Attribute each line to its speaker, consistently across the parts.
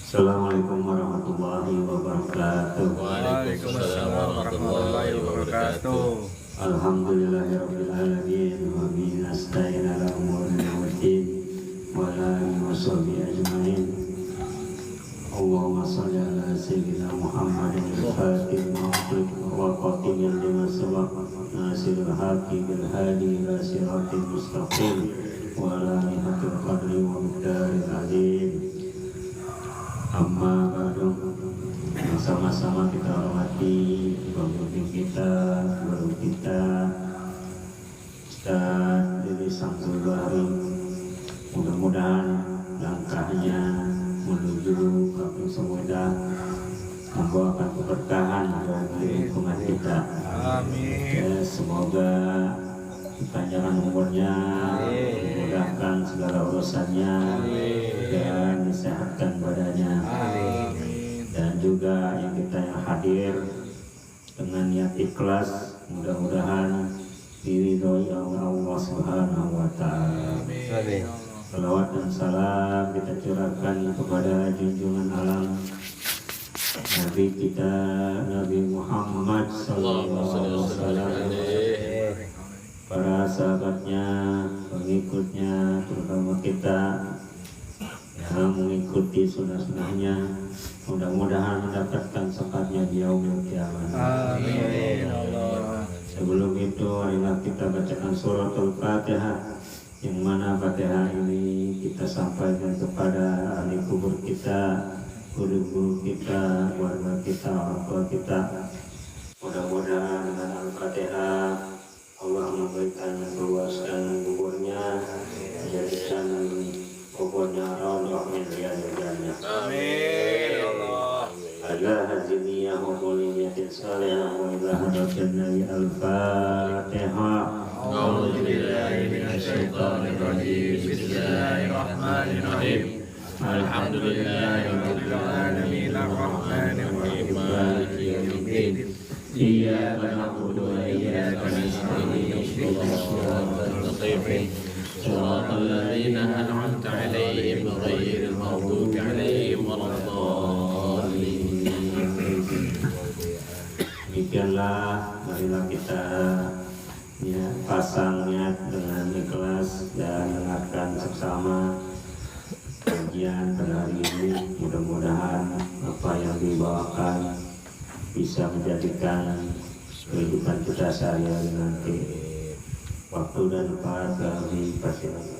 Speaker 1: Assalamualaikum warahmatullahi wabarakatuh.
Speaker 2: Waalaikumsalam warahmatullahi wabarakatuh.
Speaker 1: Alhamdulillahirabbil alamin wa bihi nasta'in ala umuri waddin wa ala alihi washabihi ajmain. Allahumma shalli ala sayyidina Muhammadin al-fatih wa qatimil lima sabaq nasirul haqqi bil hadi ila siratil mustaqim wa ala alihi qadri wa miqdaril azim. Amma ba'du, sama-sama kita hormati pemimpin kita, guru kita, Ustaz Dede Samsul Bahri. Mudah-mudahan langkahnya menuju Kampung Semudah membawakan keberkahan bagi lingkungan kita. Amin. Ya, semoga panjangan umurnya, dimudahkan segala urusannya, dan disehatkan badannya. Dan juga yang kita yang hadir dengan niat ikhlas, mudah-mudahan diridhoi Allah Subhanahu wa Ta'ala. Salawat dan salam kita curahkan kepada junjungan alam Nabi kita, Nabi Muhammad sallallahu alaihi wasallam, para sahabatnya, pengikutnya, terutama kita yang mengikuti sunnah-sunnahnya, mudah-mudahan mendapatkan sempatnya di yaumul qiyamah. Amin. Sebelum itu, marilah kita bacakan suratul Fatihah, yang mana Fatihah ini kita sampaikan kepada ahli kubur kita, guru-guru kita, keluarga kita, orang tua kita. Mudah-mudahan dengan Al-Fatihah Allah memberikan meluaskan kuburnya, menjadikan kuburnya raudhah min riyadil jannah. Amin. Allah. Ala hadziniyah wa quliyatin salihah wa ila hadatin nabi al-Fatihah. A'udzu billahi minasyaitonir rajim. Bismillahirrahmanirrahim. Alhamdulillahirabbil alamin arrahmanir rahim maliki yaumiddin. Iyyaka na'budu wa iyyaka nasta'in. Ihdinas siratal mustaqim. Shiratal ladzina an'amta 'alaihim ghairil maghdubi 'alaihim waladdallin. Demikianlah, marilah kita pasang niat dengan ikhlas dan dengarkan bersama kajian pada hari ini. Mudah-mudahan apa yang dibawakan bisa menjadikan kehidupan kita sehari-hari nanti. Waktu dan tempat kami persilakan.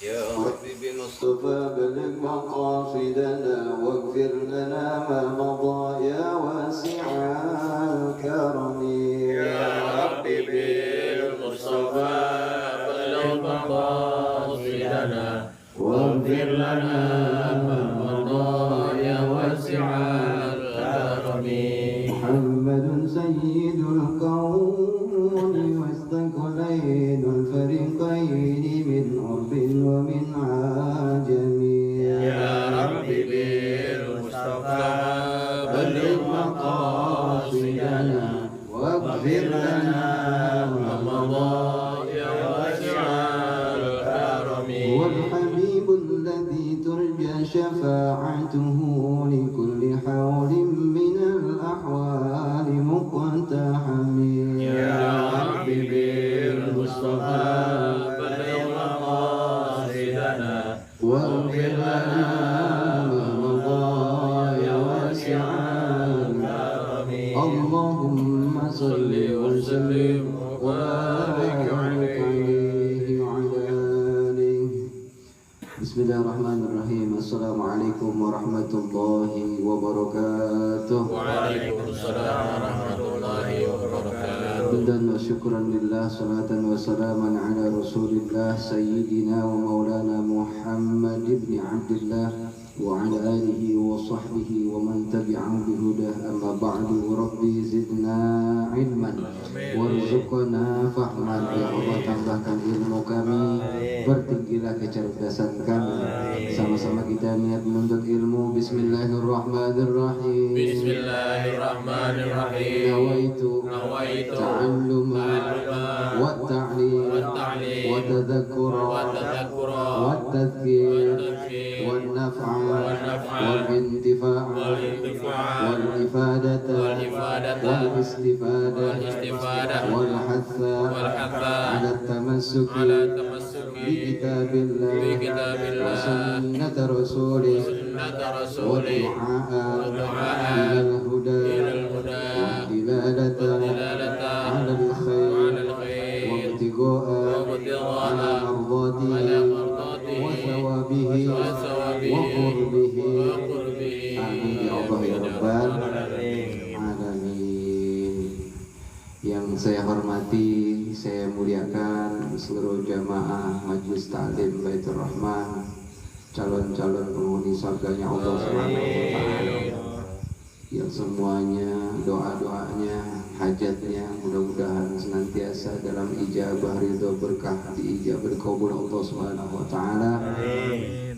Speaker 3: يا رب بمصطفى بلغ مقاصدنا واغفر لنا ما مضى يا واسع الكرم.
Speaker 2: يا رب بالمصطفى بلغ مقاصدنا واغفر لنا ما مضى يا واسع الكرم.
Speaker 3: محمد سيد الكون واستقلين الفريقين من عرب ومن عجم.
Speaker 2: يا رب بالمصطفى بلغ مقاصدنا
Speaker 3: واغفر لنا
Speaker 2: ما مضى يا واسع الكرم.
Speaker 3: هو الحبيب الذي ترجى شفاعته لكل حول من الأحوال مقتحم.
Speaker 2: يا رب بالمصطفى بلغ مقاصدنا
Speaker 3: واغفر لنا ما مضى يا واسع الكرم. اللهم صل وسلم وبارك عليه وعلى آله. بسم الله الرحمن الرحيم. Assalamualaikum warahmatullahi wabarakatuh.
Speaker 2: Waalaikumsalam warahmatullahi wabarakatuh.
Speaker 3: Hamdan wa syukran lillah, salatan wa salaman ala rasulillah sayyidina wa maulana Muhammad ibn Abdullah wa ala alihi wa sahbihi wa man tabi'ahu bihudah. Amma ba'du. Rabbi zidna ilman warzuqna fahman. Ya Allah, tambahkan ilmu kami, bertinggi berilah kecerdasan kami. Sama-sama kita niat menuntut ilmu. Bismillahirrahmanirrahim.
Speaker 2: Bismillahirrahmanirrahim.
Speaker 3: Nawaitu ta'alluma wa ta'lim wa tadhakkura wa tadhkir wa naf'a wal intifa' wal ifadata wal istifadah wal hatha ala tamassuki bi kitabillah wa sunnat rasulih wa du'a ila al-huda wa dilalata ala al-khair wa ibtigha'a ala mardatihi wa thawabihi wa qurbihi. Amin ya Allah ya Rabbal alamin. Yang saya hormati, saya muliakan seluruh jamaah Majelis Ta'lim Baitur Rahman, calon-calon penghuni surganya Allah Subhanahu wa taala. Yang semuanya doa-doanya, hajatnya mudah-mudahan senantiasa dalam ijabah ridho berkah diijabah dikabul Allah Subhanahu wa taala.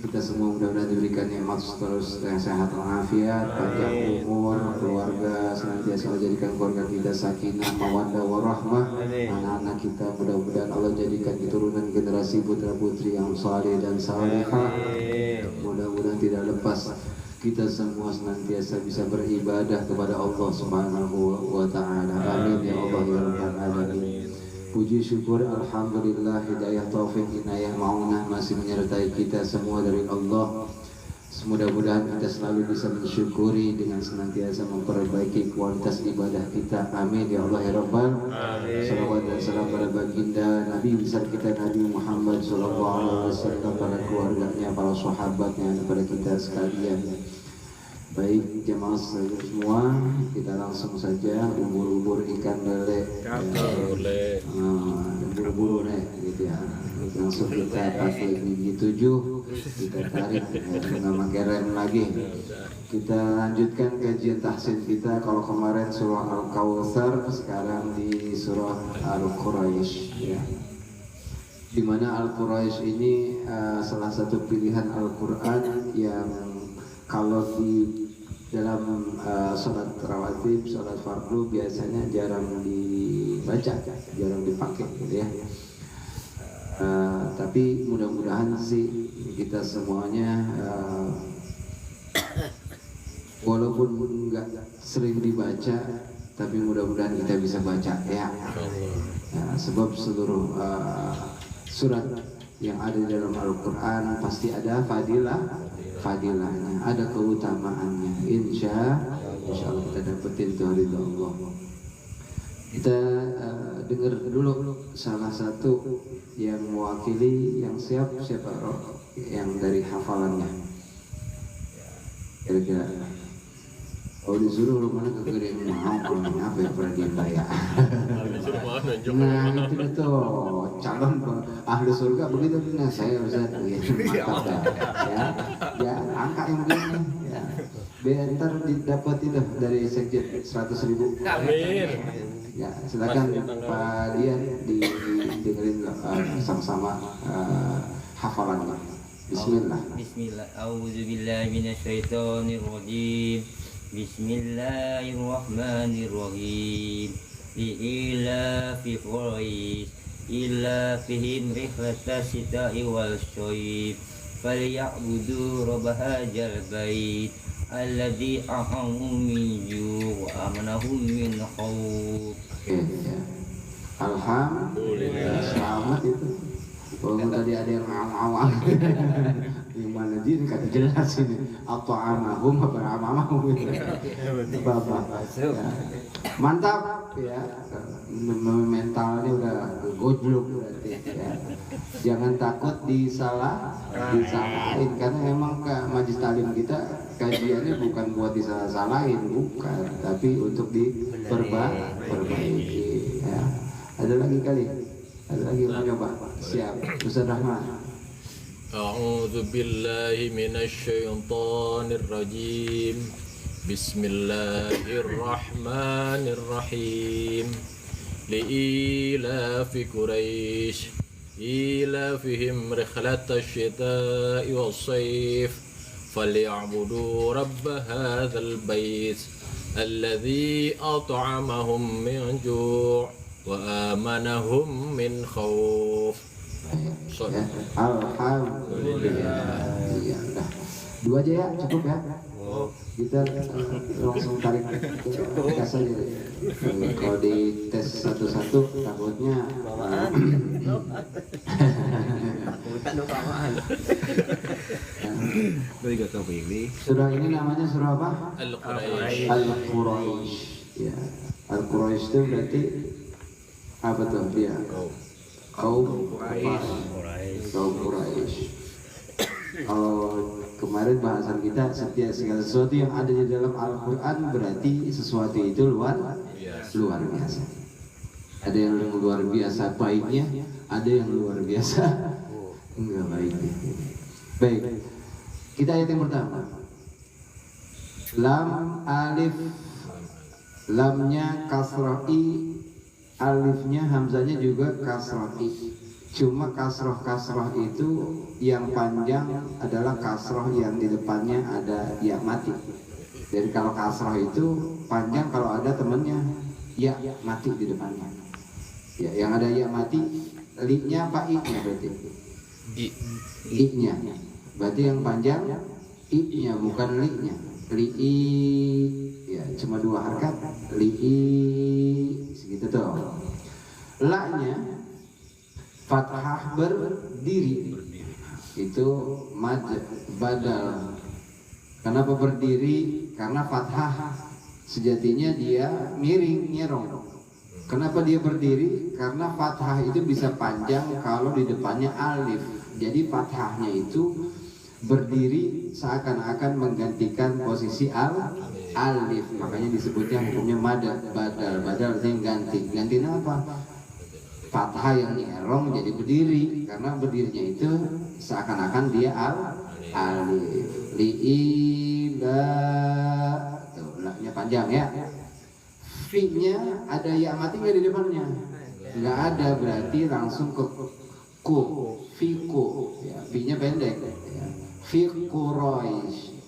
Speaker 3: Kita semua mudah-mudahan diberikan nikmat terus sehat walafiat, panjang umur, keluarga senantiasa Allah jadikan keluarga kita sakinah, mawaddah warahmah. Anak-anak kita mudah-mudahan Allah jadikan keturunan generasi putra-putri yang saleh dan salihah. Mudah-mudahan tidak lepas kita semua senantiasa bisa beribadah kepada Allah Subhanahu wa taala. Amin ya Allah ya rabbal alamin. Puji syukur alhamdulillah, hidayah taufik inayah maunah masih menyertai kita semua dari Allah. Mudah-mudahan kita selalu bisa mensyukuri dengan senantiasa memperbaiki kualitas ibadah kita. Amin ya Allah ya rabbal alamin. Salawat dan salam pada baginda Nabi besar kita Nabi Muhammad sallallahu alaihi wasallam, para keluarganya, para sahabatnya, kepada kita sekalian. Baik jemaah semua, kita langsung saja ubur-ubur ikan lele. Ubur-ubur gitu ya. Langsung kita pakai gigi 7, kita tarik nggak pakai rem lagi. Kita lanjutkan kajian tahsin kita. Kalau kemarin surah Al-Kautsar, sekarang di surah Al-Quraisy ya. Di mana Al-Quraisy ini salah satu pilihan Al-Qur'an yang kalau di dalam sholat rawatib, sholat fardu biasanya jarang dibaca, jarang dipakai gitu ya. Tapi mudah-mudahan sih kita semuanya walaupun nggak sering dibaca, tapi mudah-mudahan kita bisa baca ya. Sebab seluruh surat yang ada di dalam Al-Quran pasti ada fadilahnya, ada keutamaannya. Insya Allah kita dapetin itu ridho Allah. Kita dengar dulu salah satu yang mewakili yang siapa yang dari hafalannya. Kira-kira kalau disuruh rumahnya kegede mau kalau apa ya pernah dibayar. Nah itu tuh calon ahli surga begitu. Nah saya Ustaz mantap ya angka yang begini ya. Biar ntar didapat itu dari sekjen 100.000. Amin. Ya silakan Pak Dian dengerin sama-sama hafalannya. Bismillah.
Speaker 4: Bismillah. A'udzubillahi minasyaitonirrajim. Bismillahirrahmanirrahim. Li'ilafi Quraisy ilafihim rihlatas syita'i wal syayb falyabudu rabb hadzal bait alladzi at'amahum min ju' wa amanahum min khauf.
Speaker 3: Alhamdulillah. Selamat itu. Kalau tadi ada yang awang-awang gimana jin kan jelas ini at'amahum apa amamahum itu. Bapak. Ya. Mantap ya. Mentalnya udah gojlok berarti ya. Jangan takut disalahin karena emang majelis taklim kita kajiannya bukan buat disalah-salahin, bukan, tapi untuk diperbaiki ya. Ada lagi kali? Ada lagi yang mau coba? Siap, Ustaz Rahman.
Speaker 2: A'udzu billahi minasyaitonir rajim. Bismillahirrahmanirrahim. Li'ilafi Quraisy إيلافهم رحلة الشتاء والصيف فليعبدوا رب هذا البيت الذي أطعمهم من جوع وآمنهم من خوف.
Speaker 3: Ya, alhamdulillah. Iya, udah. 2 aja ya, cukup ya. Kita langsung tarik gas aja. Kalau di tes satu-satu takutnya surah ini namanya surah apa?
Speaker 2: Al-Quraisy.
Speaker 3: Al-Quraisy. Ya, Al-Quraisy itu berarti apa tuh dia? Kaum Quraisy. Kalau kemarin bahasan kita setiap segala sesuatu yang ada di dalam Al-Quran berarti sesuatu itu luar biasa. Ada yang luar biasa baiknya, ada yang luar biasa enggak baiknya. Baik, kita ayat yang pertama. Lam alif, lamnya kasrah i, alifnya hamzanya juga kasrah i. Cuma kasroh itu yang panjang adalah kasroh yang di depannya ada ya mati. Jadi kalau kasroh itu panjang kalau ada temennya ya mati di depannya. Ya, yang ada ya mati, li-nya apa i-nya berarti? I-nya. Berarti yang panjang i-nya bukan li-nya. Li-i ya cuma 2 harakat. Li-i segitu tuh. La-nya fathah berdiri itu mad badal. Kenapa berdiri? Karena fathah sejatinya dia miring, nyerong. Kenapa dia berdiri? Karena fathah itu bisa panjang kalau di depannya alif. Jadi fathahnya itu berdiri seakan-akan menggantikan posisi alif. Makanya disebutnya hukumnya mad badal. Badal artinya ganti. Gantinya apa? Fathah yang nyerong jadi berdiri karena berdirinya itu seakan-akan dia alif. Li'ila tuh laknya panjang ya. Fi-nya ada ya mati nggak di depannya? Nggak ada, berarti langsung ke ku. Fiku ya, fi-nya pendek ya. Fi Quraisy.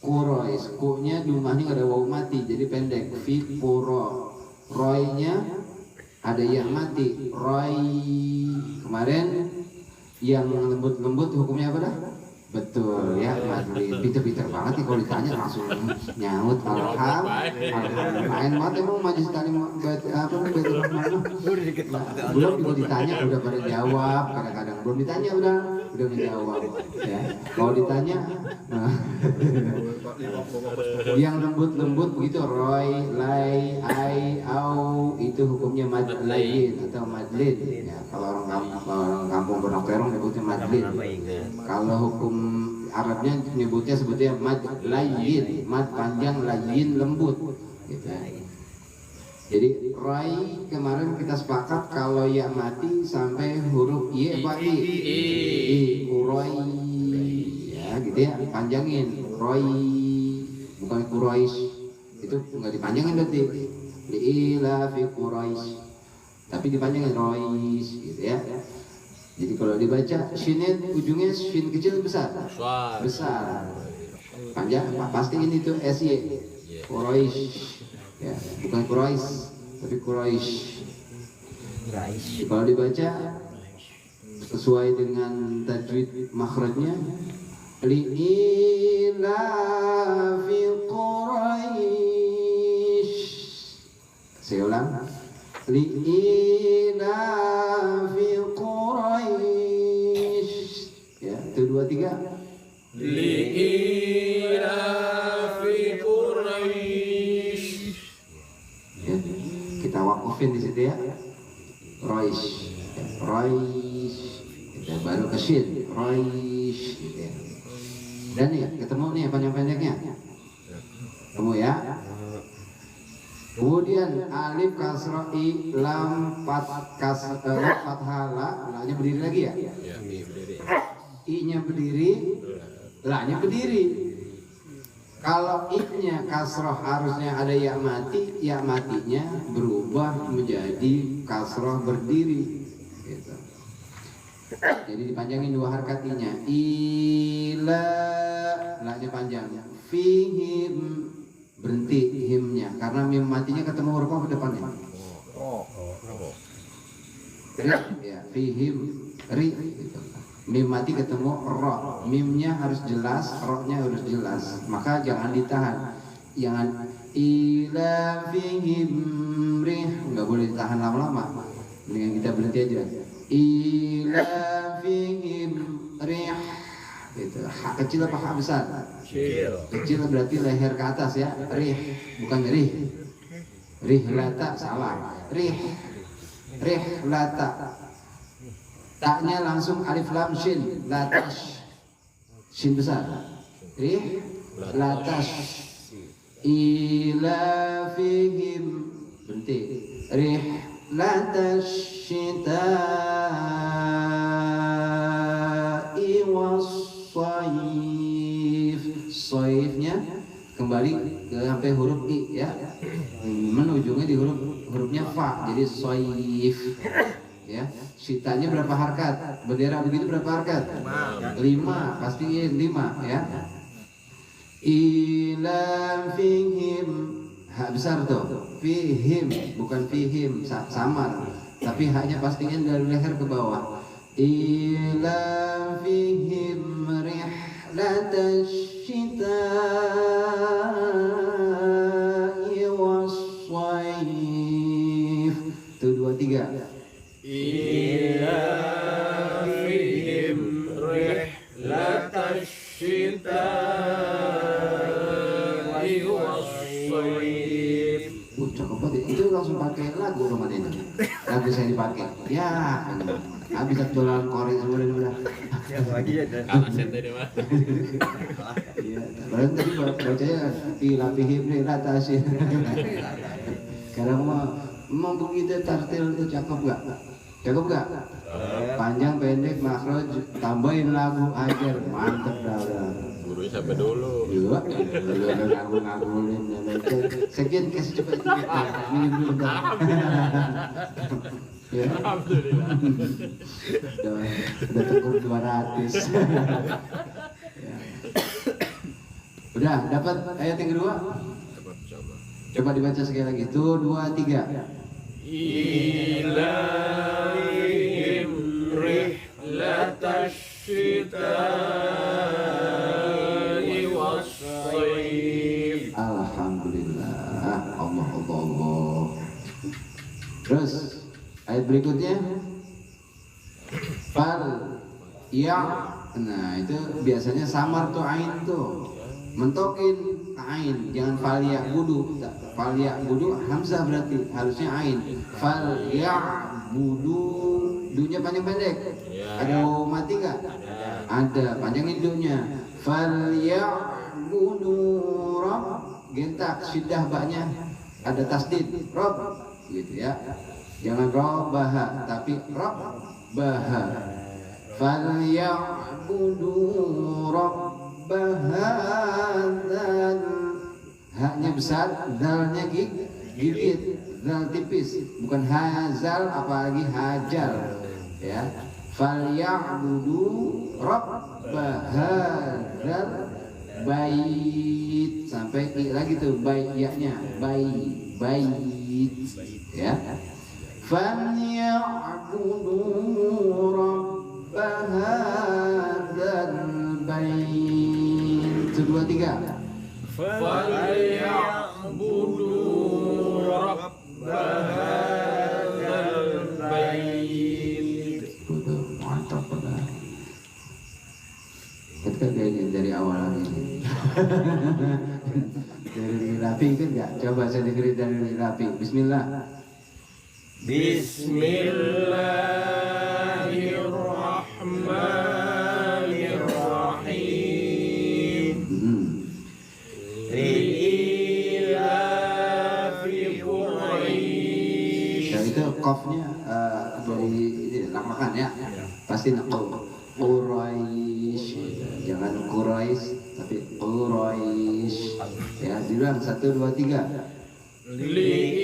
Speaker 3: Quraisy, ku-nya dumahnya nggak ada waw mati jadi pendek. Fi Qura. Roy-nya ada yang mati, Roy. Kemarin yang lembut-lembut hukumnya apa dah? Betul ya, madlin. Pinter-pinter banget nih kalau ditanya langsung nyaut. Main banget emang maju sekali apa belum juga ditanya udah pada jawab, kadang-kadang belum ditanya udah menjawab ya. Kalau ditanya yang lembut-lembut begitu, Roy, Lai, Ai, Au itu hukumnya madlin atau madlin ya. Kalau orang kampung Gunung Terong nyebutnya madlin. Kalau hukum Arabnya nyebutnya sebetulnya mad layin, mad panjang, layin lembut gitu. Jadi rai kemarin kita sepakat kalau ya mati sampai huruf y apa i urai ya gitu ya, panjangin rai bukan Quraisy, itu nggak dipanjangin berarti liila fi Quraisy tapi dipanjangin Quraisy gitu ya. Jadi kalau dibaca shinnya ujungnya shin kecil besar panjang pasti ini tuh sy Quraisy ya, bukan Quraisy tapi Quraisy. Kalau dibaca sesuai dengan tajwid makhrajnya liila fi Quraisy. Saya ulang liila fi Quraisy ya, 1, 2, 3
Speaker 2: liila fi Quraisy
Speaker 3: ya, kita wakufin di situ ya. Quraisy ya, Quraisy kita baru ke shin Quraisy gitu ya. Dan ya ketemu nih panjang-pendeknya ketemu ya. Kemudian alif kasrah i lam fathah la-nya berdiri lagi ya. I-nya berdiri, la-nya berdiri. Kalau i-nya kasrah harusnya ada ya mati, ya matinya berubah menjadi kasrah berdiri. Gitu. Jadi dipanjangin 2 harkat i-nya. Ila, la-nya panjang. Fihim, berhenti himnya karena mim matinya ketemu huruf apa depannya? Ya, fihim ri gitu. Mim mati ketemu ro, mimnya harus jelas, ro-nya harus jelas. Maka jangan ditahan. Jangan ila fihim rih, nggak boleh ditahan lama-lama. Mendingan kita berhenti aja. Ila fihim rih, gitu. Ha kecil apa ha besar? Kecil berarti leher ke atas ya. Rih, bukan rih. Rih lata salah. Rih lata. Taknya langsung alif lam shin, latash. Shin besar. Rih latash. Ila fihim, berhenti. Rih latash shita'i was-sayf. Sayfnya kembali ke sampai huruf i ya. Menujungnya di hurufnya fa, jadi sayf. Ya, sitanya berapa harkat? Bendera begitu berapa harkat? 5, pastiin 5 ya. Ila fihim, ha besar tuh. Fihim, bukan fihim, samar. Tapi haknya pastiin dari leher ke bawah. Ila fihim rihlatash shita'i was-sayf. Tuh 2, 3.
Speaker 2: Ila fihim rihlatash shita'i was-sayf.
Speaker 3: Cakep banget. Itu langsung pakai lagu Ramadan ini. Lagu saya dipakai. Ya, habis jualan korek udah.
Speaker 2: Kalah sente deh mah.
Speaker 3: Iya, baru tadi bacanya ila fihim rihlatash. Karena mau begitu tartil itu cakep gak? Cakep gak? Panjang, pendek, makhraj, tambahin lagu ajar, mantep dah.
Speaker 2: Gurunya sampai dulu.
Speaker 3: Iya, udah ngagu-ngagulin. Sekian kasih cepat minum dulu bentar. Ya.
Speaker 2: Alhamdulillah.
Speaker 3: Udah tegur 200. Ya. Udah dapat ayat yang kedua? Coba dibaca sekali lagi. Tuh 2, 3.
Speaker 2: Ila fihim rihlatash shita'i was-sayf.
Speaker 3: Alhamdulillah. Allah. Terus ayat berikutnya fal ya. Nah itu biasanya samar tuh ain tuh, mentokin ain, jangan fal ya budu. Fal ya budu hamzah berarti harusnya ain. Fal ya budu, dunya panjang pendek. Ada waw mati nggak? Ada, panjangin dunya. Fal ya budu rob, gentak syiddah baknya ada tasdid rob gitu ya. Jangan robaha tapi robbaha. Fal ya'budu rabbahadzal. Haknya besar, dalnya gigit, dal tipis, bukan hazal apalagi hajal ya. Fal ya'budu rabbahadzal bait, sampai lagi tuh bayaknya, bait ya. فَلْيَعْبُدُوا رَبَّ هَذَا الْبَيْتِ. 2, 3.
Speaker 2: فَلْيَعْبُدُوا رَبَّ هَذَا الْبَيْتِ.
Speaker 3: Mantap banget. Kita kayaknya dari awal ini. Dari rapi kan nggak? Coba saya dengerin dari rapi. Bismillah.
Speaker 2: Bismillahirrahmanirrahim. Li'ilafi Quraisy.
Speaker 3: Ya itu qafnya dari lamakan ya. Pasti naqul Quraisy. Jangan Quraisy tapi Quraisy. Ya, diulang 1, 2, 3.
Speaker 2: Li'ilafi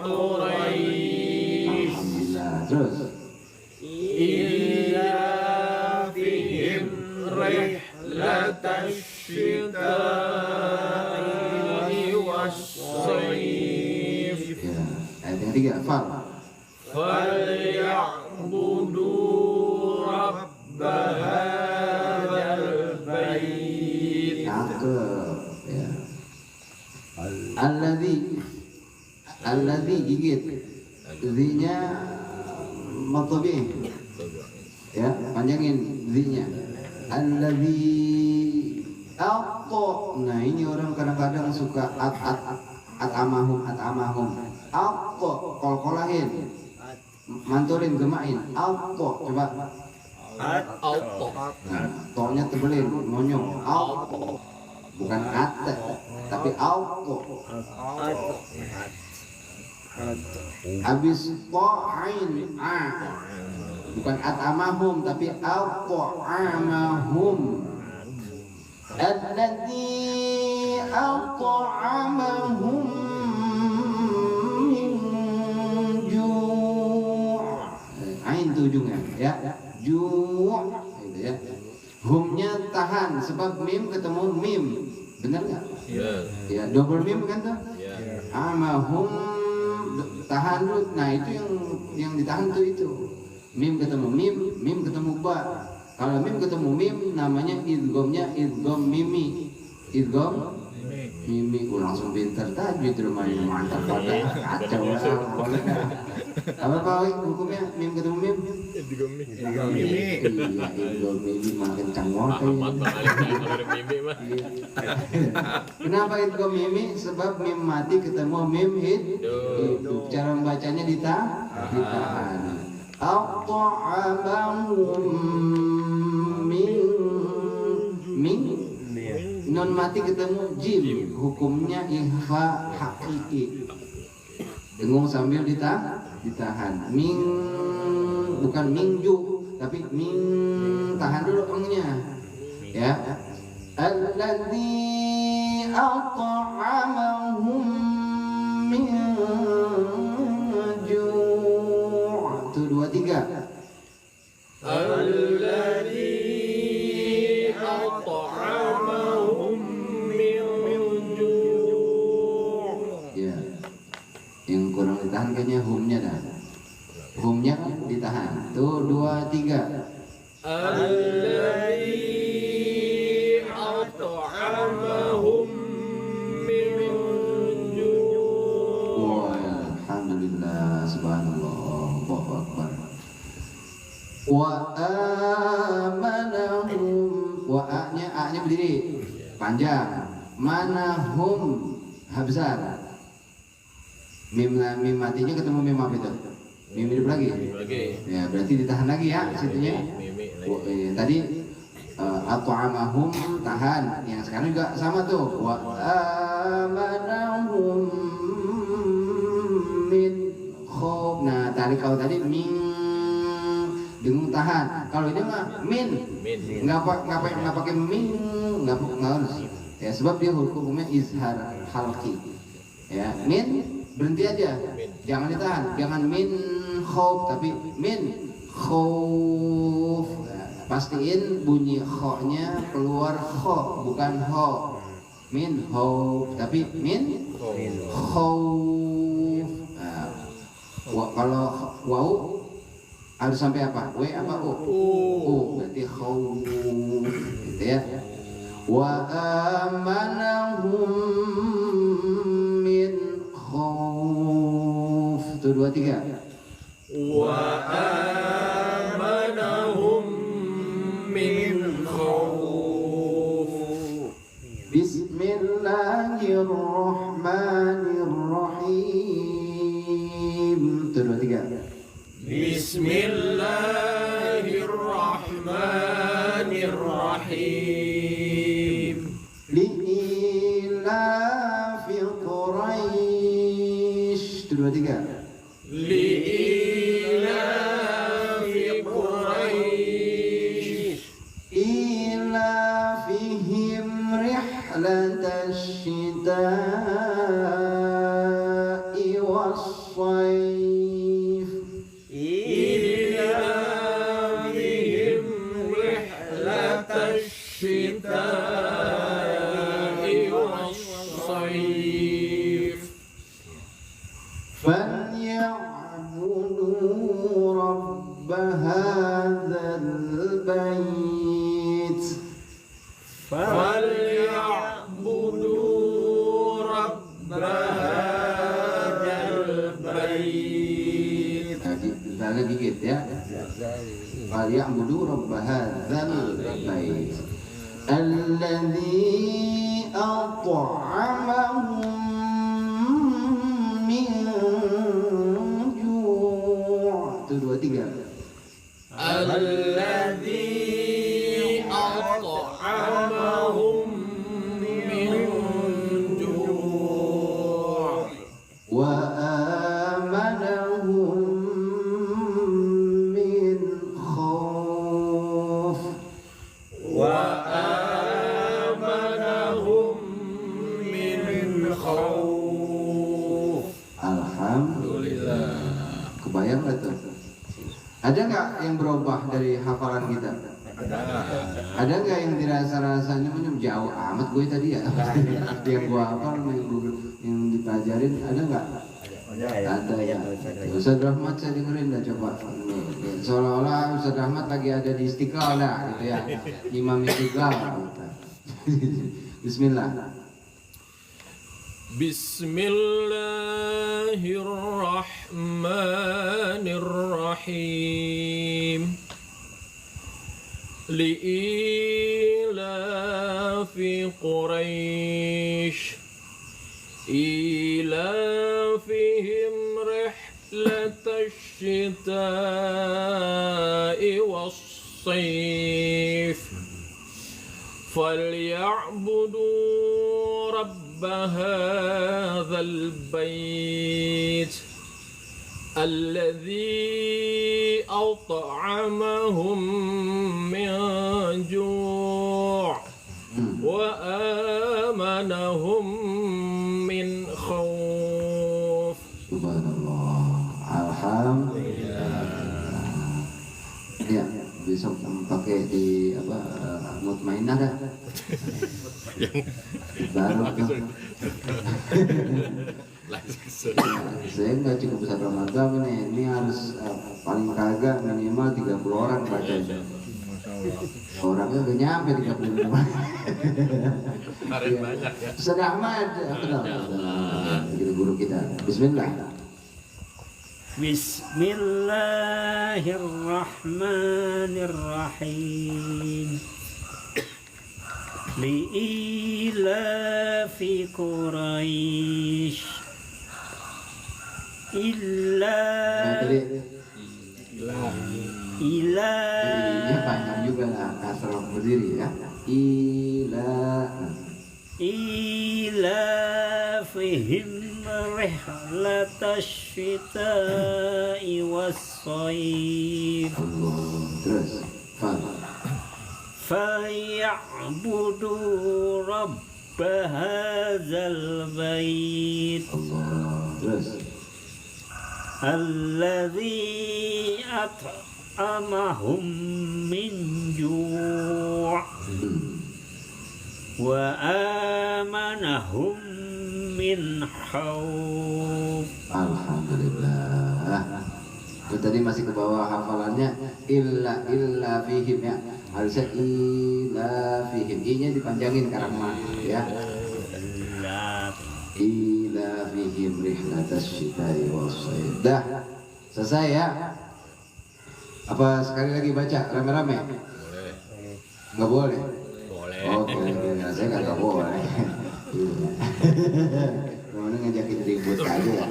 Speaker 2: Quraisy.
Speaker 3: Alhamdulillah. Terus Yang tiga, fal.
Speaker 2: فليعبدوا رب هذا البيت.
Speaker 3: Cakep. Ya. Alladzi gigit. Zinya matobi. Ya, panjangin zinya. Alladzi atto. Nah, ini orang kadang-kadang suka amahum. Atto, kol-kolahin. Manturin, gemain. Atto, coba.
Speaker 2: Atto.
Speaker 3: Nah, to-nya tebelin, monyong. Atto. Bukan ate, tapi atto. Habis to'ain a. Bukan at'amahum tapi at'amahum. Alladzi at'amahum min ju'. Ain itu ujungnya ya. Ju' gitu ya. Humnya tahan sebab mim ketemu mim. Benar enggak?
Speaker 2: Ya.
Speaker 3: Ya, double mim kan tuh?
Speaker 2: Ya.
Speaker 3: Amahum tahan dulu. Nah, itu yang ditahan tuh itu. Mim ketemu mim, mim ketemu ba. Kalau mim ketemu mim namanya idghamnya idgham mimi. Idgham mimi. Langsung pinter tajwid rumahnya, mantap pada kacau boleh. Apa Pak hukumnya mim ketemu mim?
Speaker 2: Idgham
Speaker 3: Iya, idgham mimi makin canggung. Kenapa idgham mimi? Sebab mim mati ketemu mim hidup. Cara membacanya ditahan. At'amahum min nun mati ketemu jim, hukumnya ihfa hakiki. Dengung sambil ditahan. Min bukan mingju tapi min, tahan dulu engnya. Ya. Alladzi at'amahum min ju'. Tuh 2 3.
Speaker 2: Alladzi at'amahum min ju'.
Speaker 3: Ya. Yang kurang ditahan kayaknya humnya dah. Humnya kan ditahan. Tuh 2 3.
Speaker 2: Alladzi at'amahum min ju'.
Speaker 3: Wah, alhamdulillah, subhanallah, Allahu akbar. Wa amanahum, wa a-nya berdiri panjang. Manahum habsar. Mim matinya ketemu mim apa itu? Mim hidup lagi. Ya, berarti ditahan lagi ya situnya. Tadi at'amahum tahan. Yang sekarang juga sama tuh. Wa amanahum min khof. Nah, kalau tadi min dengung tahan. Kalau ini mah min. Nggak pakai min, nggak harus. Ya, sebab dia hukumnya izhar halqi. Ya, min berhenti aja. Jangan ditahan. Jangan min khof tapi min khof. Pastiin bunyi kho-nya keluar kho, bukan ho. Min ho, tapi min khauf. Nah, kalau wau harus sampai apa? W apa u? U, berarti khauf. Gitu ya. Wa amanahum min khauf. Tuh 2 3.
Speaker 2: Wa amanahum min khauf.
Speaker 3: Bismillahirrahmanirrahim. Tuh 2 3.
Speaker 2: Bismillahirrahmanirrahim.
Speaker 3: Li'ilafi Quraisy. Tuh 2 3.
Speaker 2: Li'ilafi Quraisy.
Speaker 3: Ilafihim rihlatash shita'i was-sayf.
Speaker 2: إلههم رحلة الشتاء والصيف
Speaker 3: فليعبدوا رب هذا البيت
Speaker 2: فليعبدوا رب هذا البيت.
Speaker 3: Misalnya gigit ya. فليعبدوا رب هذا البيت الذي أطعمهم من جوع. Itu 2, 3.
Speaker 2: الذي أطعمهم من جوع
Speaker 3: وآمنهم من خوف.
Speaker 2: وآمنهم من خوف.
Speaker 3: Alhamdulillah. Kebayang nggak tuh? Ada nggak yang berubah dari hafalan kita? Ada nggak yang dirasa-rasanya jauh amat gue tadi ya? Yang gue hafal, yang dipelajarin, ada nggak? Ada ya. Ustaz Rahmat saya dengerin dah coba. Seolah-olah Ustaz Rahmat lagi ada di Istiqlal dah, gitu ya. Imam Istiqlal. Bismillah.
Speaker 2: Bismillahirrahmanirrahim. Li'ilafi Quraisy ilafihim rihlatash shita'i was-sayf فليعبدوا رب هذا البيت الذي أطعمهم من جوع وآمنهم من خوف.
Speaker 3: Subhanallah. Alhamdulillah. Ya, besok pakai di apa mutmainah dah. Baru tuh. Saya nggak cukup besar Ramadan ini harus paling kagak minimal 30 orang baca. Orangnya udah nyampe 35.
Speaker 2: Kemarin banyak ya.
Speaker 3: Ustaz Ahmad, kita guru kita. Bismillah.
Speaker 1: Bismillahirrahmanirrahim. Li'ilafi Quraisy
Speaker 3: Ini panjang juga lah kasrah berdiri ya.
Speaker 1: ilafihim rihlatash shita'i was-sayf.
Speaker 3: Terus
Speaker 1: فليعبدوا رب هذا البيت
Speaker 3: terus
Speaker 1: الذي أطعمهم من جوع وآمنهم من خوف.
Speaker 3: Alhamdulillah. Itu tadi masih ke bawah hafalannya illa fihim ya. Harusnya illa fihim. I-nya dipanjangin karena ya. Illa fihim rihlatash shita'i was-sayf. Dah. Selesai ya. Apa sekali lagi baca rame-rame?
Speaker 2: Boleh.
Speaker 3: Enggak boleh.
Speaker 2: Boleh.
Speaker 3: Oke, saya nggak boleh. Mana ngajakin ribut aja ya.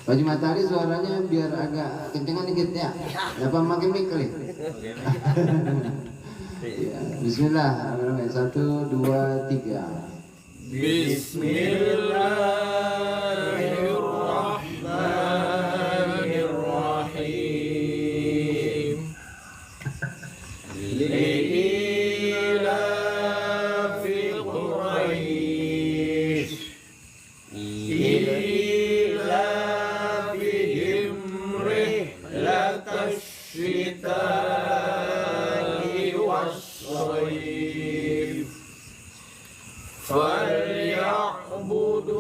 Speaker 3: Baju Matahari suaranya biar agak kencengan dikit ya. Apa makin mic kali? Bismillah. 1, 2, 3.
Speaker 2: Bismillahirrahmanirrahim. Li'ilafi Quraisy ilafihim rihlatash shita'i was-sayf فليعبدوا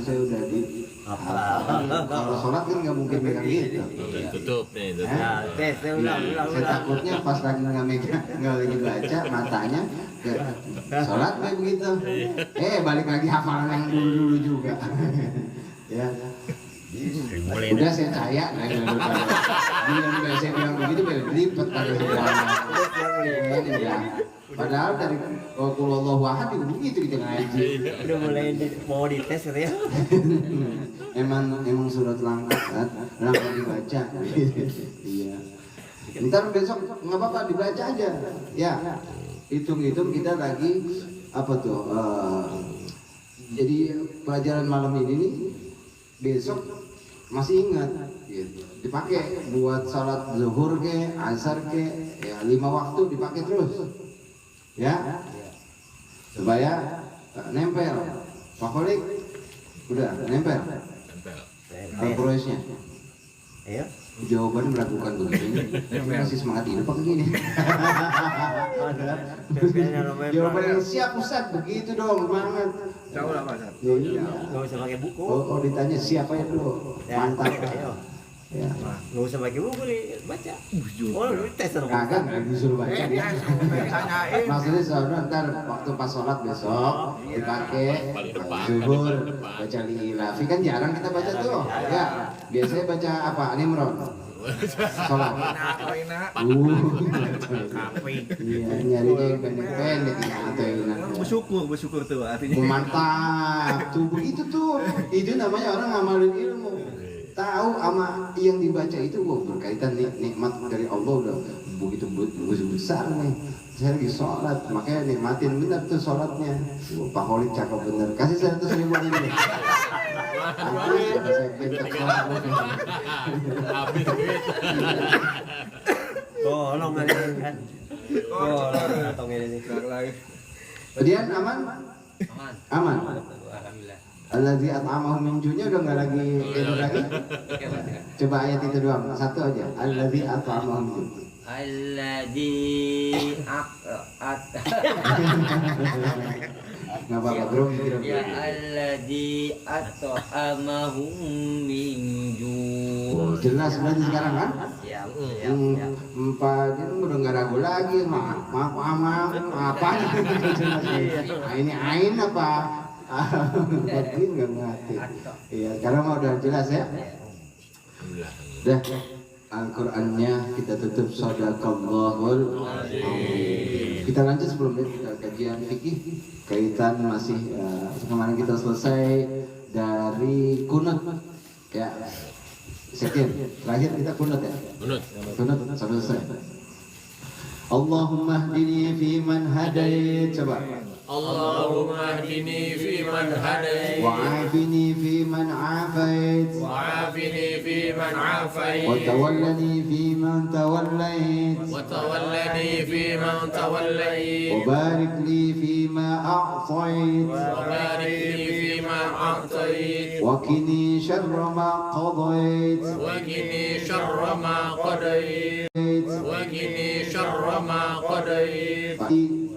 Speaker 3: saya udah di kalau sholat kan nggak mungkin megang gitu.
Speaker 2: Tutup nih, tutup.
Speaker 4: Nah, saya ulang.
Speaker 3: Saya takutnya pas lagi nggak megang, nggak lagi baca matanya ke sholat kayak begitu. Balik lagi hafalan yang dulu juga. Ya. Udah saya percaya, bila saya bilang begitu, belipet kali semuanya. Padahal dari Qulhuwallahu ahad juga begitu kita ngaji.
Speaker 4: Udah mulai mau dites gitu ya.
Speaker 3: Emang surat langkah kan, langkah dibaca. Iya. Ntar besok nggak apa-apa dibaca aja. Ya, hitung-hitung kita lagi apa tuh? Jadi pelajaran malam ini nih besok masih ingat. Gitu. Dipakai buat sholat zuhur ke, asar ke, ya 5 waktu dipakai terus. Ya, supaya nempel. Pak Kholik udah nempel. Progresnya.
Speaker 4: Ayo.
Speaker 3: Jawabannya meragukan begini. Masih semangat hidup apa gini? Jawabannya siap Ustaz, begitu dong, semangat.
Speaker 5: Tahu lah Pak.
Speaker 3: Iya.
Speaker 4: Nggak usah pakai buku.
Speaker 3: Oh, ditanya siapa ya dulu? Mantap.
Speaker 4: Ayo.
Speaker 3: Ya.
Speaker 4: Nggak usah pakai buku nih, baca. Oh, lu tes dong.
Speaker 3: Kagak disuruh baca dia. Maksudnya saudara ntar waktu pas sholat besok dipakai zuhur baca lilafi kan jarang kita baca tuh. Ya, biasanya baca apa? Nimron. Sholat. Iya, nyarinya yang pendek-pendek atau
Speaker 5: Bersyukur tuh artinya.
Speaker 3: mantap. Tuh begitu tuh. Itu namanya orang ngamalin ilmu. Tahu sama yang dibaca itu berkaitan nikmat dari Allah udah begitu besar nih. Saya lagi sholat, makanya nikmatin benar tuh sholatnya. Pak Kholik cakep bener. Kasih 100.000 ini.
Speaker 2: Habis duit.
Speaker 4: Tolong kan. Tolong atau ini.
Speaker 3: Kemudian aman? Aman.
Speaker 4: Alhamdulillah.
Speaker 3: Allazi at'amahum min ju'nya udah nggak lagi itu lagi. Coba ayat itu doang, satu aja. Allazi at'amahum min ju'.
Speaker 4: Alladzi
Speaker 3: Nggak apa-apa, bro.
Speaker 4: ya alladzi at'amahum min ju'.
Speaker 3: Jelas berarti sekarang kan?
Speaker 4: Siap.
Speaker 3: Empat itu udah nggak ragu lagi. Maaf apa? Nah, ini ain apa? Batin nggak ngerti. Iya, karena mau udah jelas ya. Dah, Al-Qur'annya kita tutup sadaqallahul azim. Kita lanjut sebelumnya kita kajian fikih kaitan masih kemarin kita selesai dari kunut ya. Sekian terakhir kita kunut ya. Kunut sampai selesai. Allahumma hdini fi man hadait. Coba.
Speaker 2: Allahumma hdini fi man hadait
Speaker 3: وعافني فيمن عافيت
Speaker 2: وعافني في من عافيت
Speaker 3: وتولني فيمن توليت
Speaker 2: وتولني في من توليت
Speaker 3: وبارك لي فيما أعطيت
Speaker 2: وبارك لي فيما أعطيت
Speaker 3: وقني شر ما قضيت
Speaker 2: وقني شر ما قضيت وقني شر ما قضيت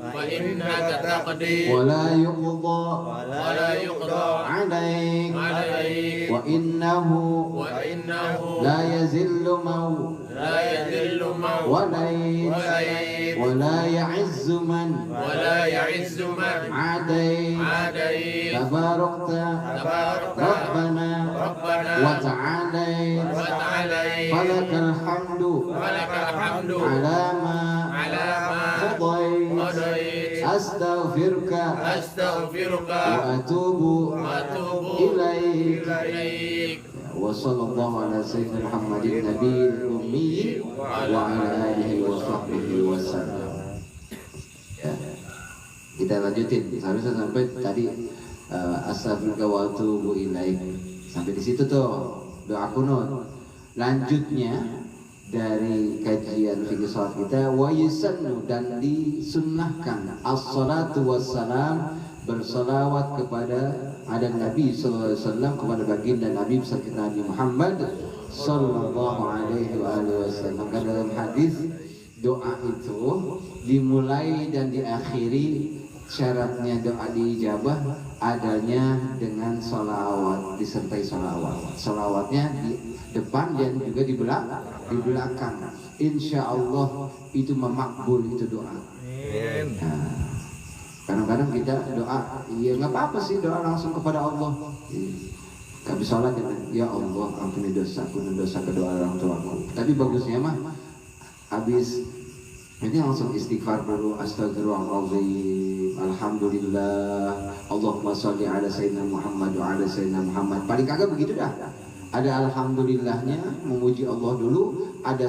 Speaker 2: فإنك تقضي
Speaker 3: ولا يقضى عليك وإنه لا يذل من وليت ولا يعز من عاديت تباركت ربنا وتعاليت فلك الحمد على ما قضيت أستغفرك وأتوب إليك وصلى الله على سيدنا محمد النبي الأمي وعلى آله وصحبه وسلم. Ya. Kita lanjutin, seharusnya sampai tadi astaghfiruka wa atubu ilaik. Sampai di situ tuh doa kunut. Lanjutnya dari kajian fikih salat kita wa yusannu dan disunnahkan as-salatu wassalam bersalawat kepada ada Nabi sallallahu alaihi wasallam kepada baginda Nabi besar kita Nabi Muhammad sallallahu alaihi wasallam. Dalam hadis doa itu dimulai dan diakhiri syaratnya doa diijabah adanya dengan sholawat, disertai sholawat. Sholawatnya di depan dan juga di belakang. Insya Allah itu memakbul itu doa. Nah, kadang-kadang kita doa, ya nggak apa-apa sih doa langsung kepada Allah. Habis sholat ya Allah ampuni dosaku dan dosa kedua orang tuaku. Tapi bagusnya mah habis ini langsung istighfar dulu, astagfirullahaladzim, alhamdulillah, Allahumma sholli ala sayyidina Muhammad wa ala sayyidina Muhammad. Paling kagak begitu dah. Ada alhamdulillahnya, memuji Allah dulu, ada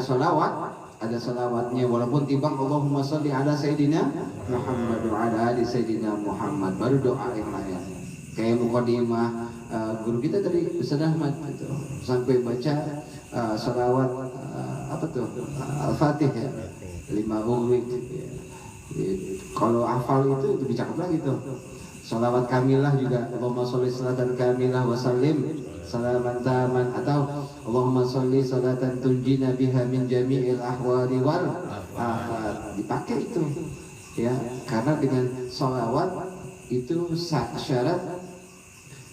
Speaker 3: salawatnya walaupun timbang Allahumma sholli ala sayyidina Muhammad wa ala ali sayyidina Muhammad, baru doa yang lain. Kayak mukadimah guru kita tadi Ustaz Ahmad gitu, sampai baca salawat apa tuh Al-Fatihah 5 uwit. Kalau hafal itu lebih cakep lagi tuh. Salawat kamilah juga, Allahumma sholli salatan kamilah wa sallim salaman taman, atau Allahumma sholli salatan tunjina biha min jami'il ahwali wal afat. Dipakai itu ya, karena dengan salawat itu syarat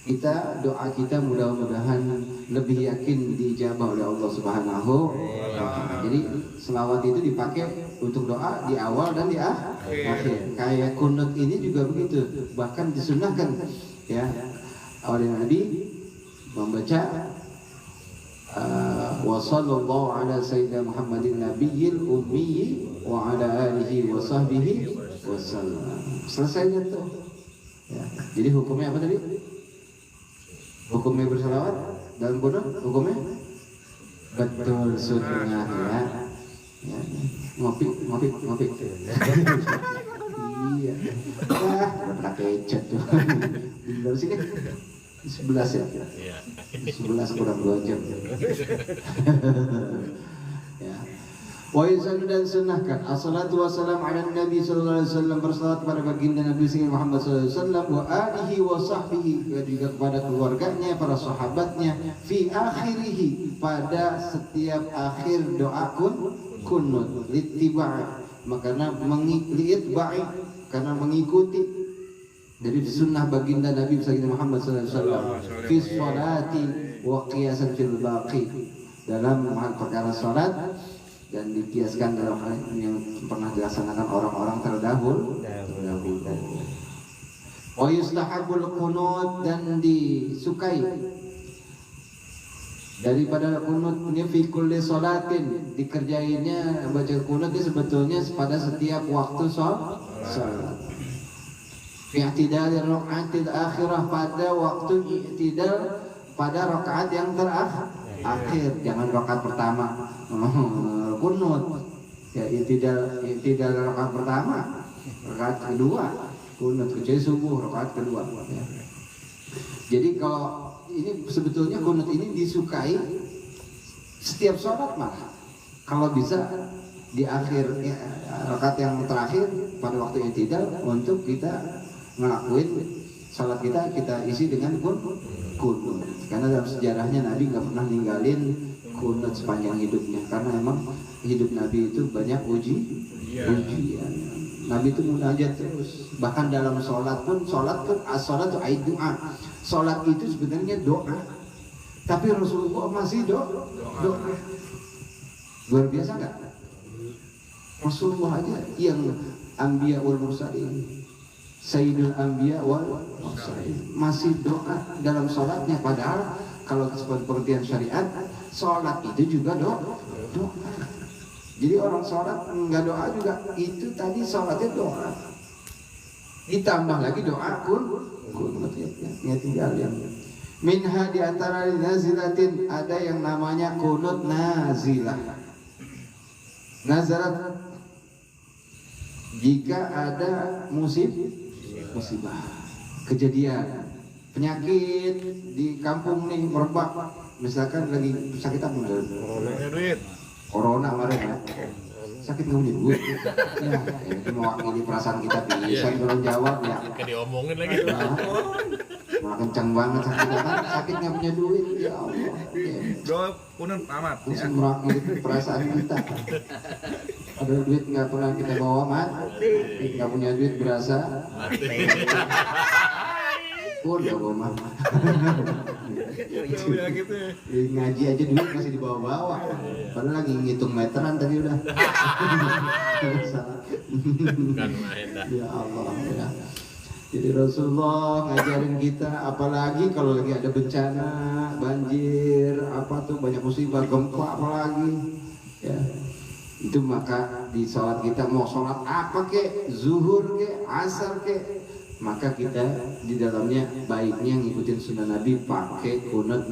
Speaker 3: kita, doa kita mudah-mudahan lebih yakin dijabah oleh Allah Subhanahu wa Ta'ala. Jadi selawat itu dipakai untuk doa di awal dan di akhir. Kayak kunut ini juga begitu, bahkan disunahkan ya oleh Nabi membaca wa sallallahu ala sayyidina Muhammadin nabiyil ummi wa ala alihi wa sahbihi wasallam. Selesai tuh ya. Jadi hukumnya apa tadi? Hukumnya bersalawat dalam kunut, hukumnya betul sunnah ya. Ya. Ngopi. Iya. Udah pakai cat tuh. Dari sini 11 ya. 11 kurang 2 jam. Ya. Wa yusanu dan sunnahkan assalatu wassalamu ala nabi sallallahu alaihi wasallam, bersalawat kepada baginda Nabi Muhammad sallallahu alaihi wasallam wa alihi wa sahbihi, juga kepada keluarganya, para sahabatnya, fi akhirih, pada setiap akhir doa kunut, littiba' karena liitba'i, karena mengikuti dari sunnah baginda Nabi Muhammad sallallahu alaihi wasallam, fi sholati wa qiyasan fil baqi, dalam perkara salat dan dikiaskan dalam hal yang pernah dilaksanakan orang-orang terdahulu. Wa yustahabul qunut, dan disukai daripada kunutnya fi kulli salatin, dikerjainnya baca kunut itu sebetulnya pada setiap waktu salat. Fi i'tidal rakaatil akhirah, pada waktu i'tidal pada rakaat yang terakhir, jangan rakaat pertama kunut ya, tidak rakaat pertama, rakaat kedua kunut, kecuali subuh rakaat kedua ya. Jadi kalau ini sebetulnya kunut ini disukai setiap sholat, malah kalau bisa di akhir ya, rakaat yang terakhir pada waktu i'tidal, untuk kita ngelakuin sholat kita isi dengan kunut. Karena dalam sejarahnya Nabi nggak pernah ninggalin kunut sepanjang hidupnya, karena emang hidup Nabi itu banyak ujian. Nabi itu munajat terus, bahkan dalam sholat pun as-sholat itu doa. Sholat itu sebenarnya doa, tapi Rasulullah masih doa. Luar biasa nggak? Rasulullah aja yang anbiya wal mursalin, Sayyidul Anbiya wal Mursalin, masih doa dalam sholatnya. Padahal kalau pengertian syariat, sholat itu juga doa. Jadi orang sholat nggak doa juga, itu tadi sholatnya doa. Ditambah lagi doa kunut ya, tinggal yang minha di antara nazilatin, ada yang namanya kunut nazilah. Nazarat jika ada musibah, kejadian, penyakit di kampung nih merebak, misalkan lagi sakit apa? Corona kemarin ya. Sakit nggak punya duit. Ya, itu mewakili perasaan kita bisa belum jawab ya.
Speaker 2: Kayak diomongin lagi.
Speaker 3: Malah kencang banget sakitnya kan, sakit nggak punya duit, ya Allah.
Speaker 5: Doa kunut amat.
Speaker 3: Langsung mewakili perasaan kita. Ada duit nggak pernah kita bawa mati. Nggak punya duit berasa. Udah bawa mama. Ngaji aja duit masih dibawa-bawa. Padahal lagi ngitung meteran tadi udah.
Speaker 2: Kan main dah.
Speaker 3: Ya Allah ya. Jadi Rasulullah ngajarin kita, apalagi kalau lagi ada bencana, banjir, apa tuh banyak musibah, gempa apalagi, ya itu maka di sholat kita mau sholat apa kek, zuhur kek, asar kek, maka kita di dalamnya baiknya ngikutin sunnah Nabi pakai kunut